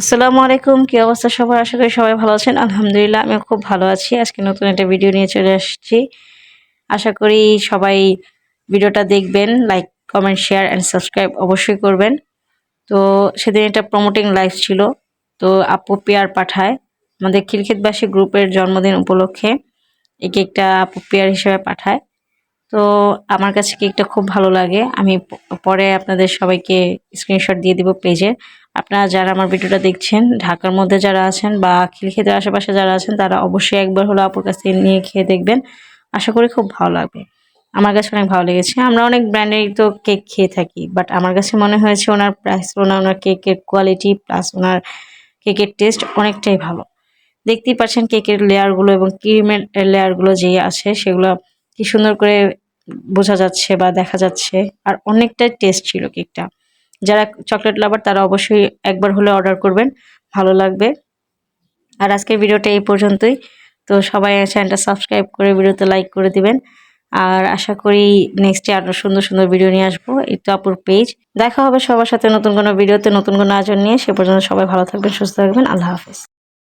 আসসালামু আলাইকুম, কি অবস্থা সবার? আশা করি সবাই ভালো আছেন। আলহামদুলিল্লাহ আমিও খুব ভালো আছি। আজকে নতুন একটা ভিডিও নিয়ে চলে আসছি। আশা করি সবাই ভিডিওটা দেখবেন, like, comment, share and subscribe অবশ্যই করবেন। তো সেদিন এটা প্রমোটিং লাইভ ছিল। তো আপু পেয়ার পাঠায় আমাদের খিলক্ষেতবাসী গ্রুপের জন্মদিন উপলক্ষে এই কেকটা আপু পেয়ার হিসেবে পাঠায়। তো আমার কাছে কেকটা খুব ভালো লাগে। আমি পরে আপনাদের সবাইকে স্ক্রিনশট দিয়ে দিব পেজে। আপনারা যারা আমার ভিডিওটা দেখছেন, ঢাকার মধ্যে যারা আছেন বা খিলক্ষেতের আশেপাশে যারা আছেন, তারা অবশ্যই একবার হলো আপুর কাছ থেকে নিয়ে খেয়ে দেখবেন। আশা করি খুব ভালো লাগবে। আমার কাছে অনেক ভালো লেগেছে। আমরা অনেক ব্র্যান্ডেরই তো কেক খেয়ে থাকি, বাট আমার কাছে মনে হয়েছে ওনার প্রাইস তুলনায় ওনার কেকের কোয়ালিটি প্লাস ওনার কেকের টেস্ট অনেকটাই ভালো। দেখতেই পাচ্ছেন কেকের লেয়ারগুলো এবং ক্রিমের লেয়ারগুলো যে আছে সেগুলো কি সুন্দর করে বোঝা যাচ্ছে বা দেখা যাচ্ছে। আর অনেকটাই টেস্ট ছিল কেকটা। যারা চকলেট লাভার তারা অবশ্যই একবার হলে অর্ডার করবেন, ভালো লাগবে। আর আজকের ভিডিওটা এই পর্যন্তই। তো সবাই চ্যানেলটা সাবস্ক্রাইব করে ভিডিওতে লাইক করে দিবেন। আর আশা করি নেক্সটে আরো সুন্দর সুন্দর ভিডিও নিয়ে আসবো। এই তো আপুর পেজ। দেখা হবে সবার সাথে নতুন কোনো ভিডিওতে, নতুন কোনো আয়োজন নিয়ে। সে পর্যন্ত সবাই ভালো থাকবেন, সুস্থ থাকবেন। আল্লাহ হাফেজ।